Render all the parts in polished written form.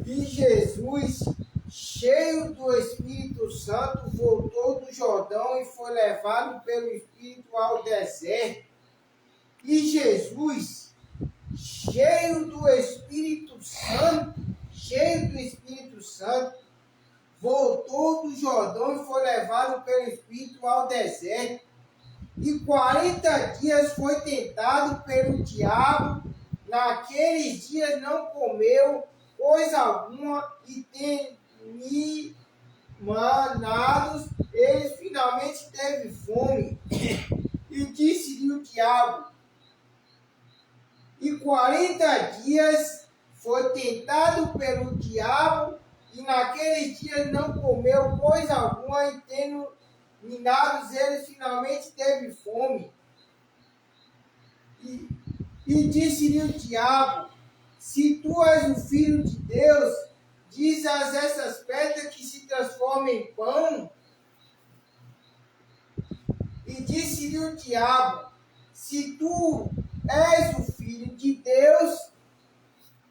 E Jesus, cheio do Espírito Santo, voltou do Jordão e foi levado pelo Espírito ao deserto. E Jesus, cheio do Espírito Santo, voltou do Jordão e foi levado pelo Espírito ao deserto. E 40 dias foi tentado pelo diabo. Naqueles dias não comeu coisa alguma e terminados, ele finalmente teve fome. E disse-lhe o diabo, e 40 dias foi tentado pelo diabo, e naqueles dias não comeu coisa alguma, e terminados, ele finalmente teve fome. E disse-lhe o diabo, se tu és o Filho de Deus, diz a essas pedras que se transformem em pão. E disse-lhe o diabo, se tu és o Filho de Deus,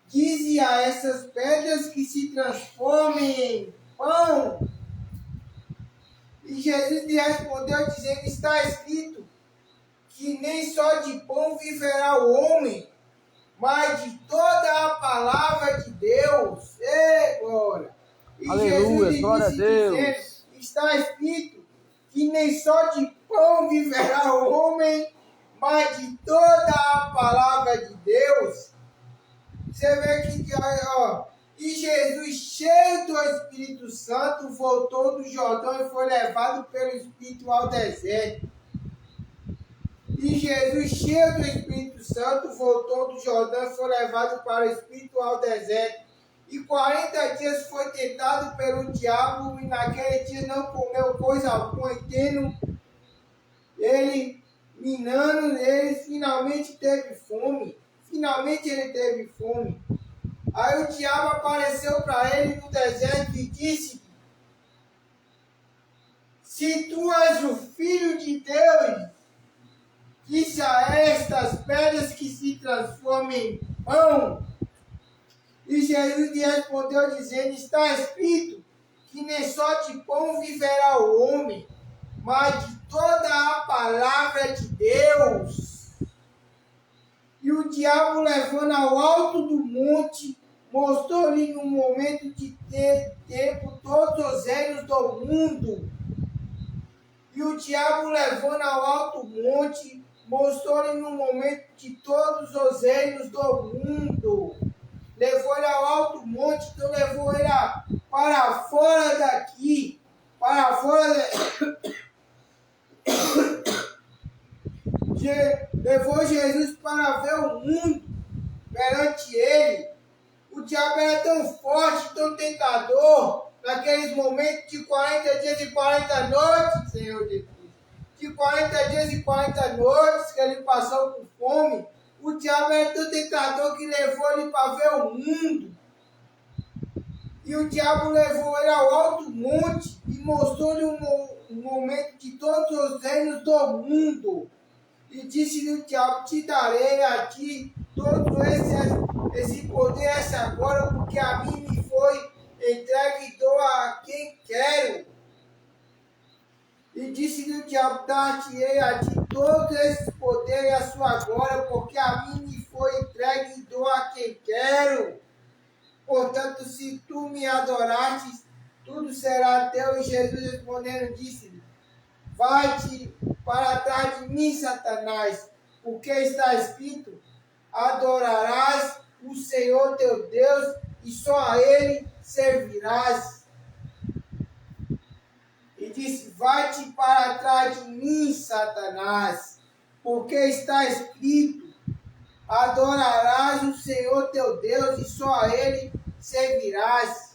dize a essas pedras que se transformem em pão. E Jesus lhe respondeu, dizendo, está escrito que nem só de pão viverá o homem, mas de toda a palavra de Deus. Glória! E Aleluia, Jesus glória a disse, Deus. dizendo, está escrito que nem só de pão viverá o homem, mas de toda a palavra de Deus. Você vê que, ó, e Jesus, cheio do Espírito Santo, voltou do Jordão e foi levado pelo Espírito ao deserto. E Jesus, cheio do Espírito Santo, voltou do Jordão e foi levado para o Espírito ao deserto. E 40 dias foi tentado pelo diabo, e naquele dia não comeu coisa alguma, e tendo ele minando nele, finalmente teve fome. Finalmente ele teve fome. Aí o diabo apareceu para ele no deserto e disse, se tu és o Filho de Deus, disse a estas pedras que se transformem em pão. E Jesus lhe respondeu, dizendo, está escrito que nem só de pão viverá o homem, mas de toda a palavra de Deus. E o diabo, levando ao alto do monte, mostrou-lhe no momento de tempo todos os reinos do mundo. E o diabo, levando ao alto monte, mostrou-lhe no momento de todos os reinos do mundo. Levou ele ao alto monte, então levou ele para fora daqui, para fora. Levou Jesus para ver o mundo perante ele. O diabo era tão forte, tão tentador, naqueles momentos de 40 dias e 40 noites, Senhor Jesus. De 40 dias e 40 noites que ele passou com fome. O diabo era tão tentador que levou ele para ver o mundo. E o diabo levou ele ao alto monte e mostrou-lhe um momento de todos os reinos do mundo. E disse-lhe o diabo, te darei a ti todo esse poder, essa glória, porque a mim me foi entregue e dou a quem quero. E disse-lhe o diabo, dar-te-ei a ti todo esse poder e a sua glória, porque a mim me foi entregue e dou a quem quero. Portanto, se tu me adorares, tudo será teu. E Jesus respondendo, disse-lhe, vai-te para trás de mim, Satanás, porque está escrito, adorarás o Senhor teu Deus e só a Ele servirás. E disse, vai-te para trás de mim, Satanás, porque está escrito, adorarás o Senhor teu Deus e só a Ele servirás.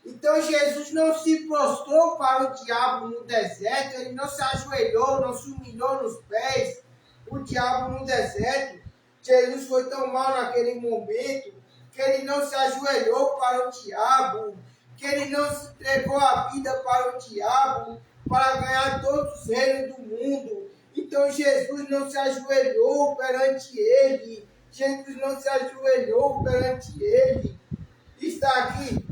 Então Jesus não se prostrou para o diabo no deserto, ele não se ajoelhou, não se humilhou nos pés do diabo no deserto. Jesus foi tão mal naquele momento que ele não se ajoelhou para o diabo, que ele não se entregou a vida para o diabo, para ganhar todos os reinos do mundo. Então Jesus não se ajoelhou perante ele, Jesus não se ajoelhou perante ele. está aqui.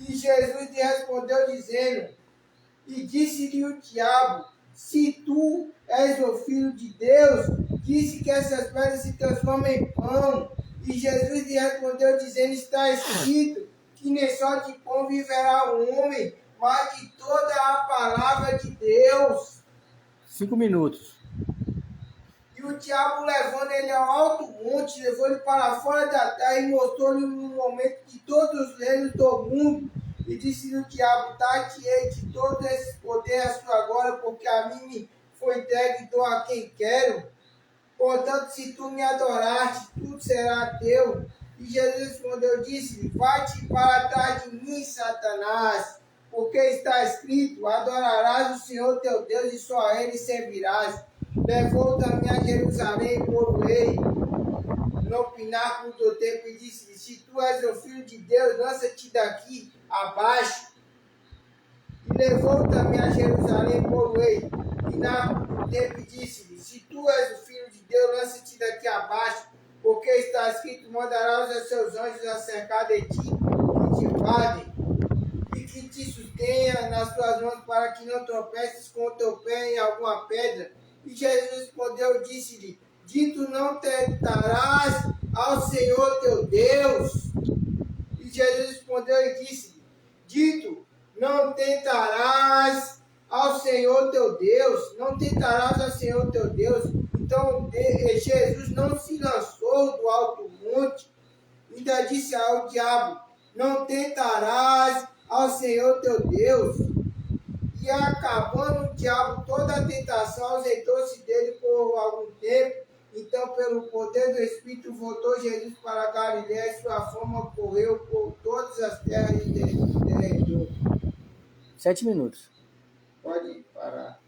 E Jesus lhe respondeu dizendo, e disse-lhe o diabo, se tu és o Filho de Deus, disse que essas pedras se transformem em pão. E Jesus lhe respondeu dizendo, está escrito, que nem só de pão viverá o homem, mas de toda a palavra de Deus. 5 minutos. E o diabo, levando ele ao alto monte, levou ele para fora da terra e mostrou-lhe um momento de todos os reinos do mundo. E disse-lhe o diabo, dar-te-ei de todo esse poder a sua glória, porque a mim me foi entregue e dou a quem quero. Portanto, se tu me adoraste, tudo será teu. E Jesus respondeu, disse-lhe, vai-te para trás de mim, Satanás, porque está escrito, adorarás o Senhor teu Deus e só a ele servirás. Levou também a Jerusalém por rei, no pináculo do templo, e disse-lhe, se tu és o Filho de Deus, lança-te daqui abaixo. E levou também a Jerusalém por rei, no pináculo do templo, e disse-lhe, se tu és o Filho de Deus, lança-te daqui abaixo, porque está escrito, mandarás os seus anjos acercar de ti, que te guardem, e que te sustenha nas tuas mãos, para que não tropeces com o teu pé em alguma pedra. E Jesus respondeu, disse-lhe, dito não tentarás ao Senhor teu Deus. E Jesus respondeu e disse-lhe, dito não tentarás ao Senhor teu Deus, não tentarás ao Senhor teu Deus. Então Jesus não se lançou do alto monte, ainda disse ao diabo, não tentarás ao Senhor teu Deus. E acabando o diabo toda a tentação, ausentou-se dele por algum tempo. Então, pelo poder do Espírito, voltou Jesus para Galiléia e sua fama correu por todas as terras de derredor. 7 minutos. Pode parar.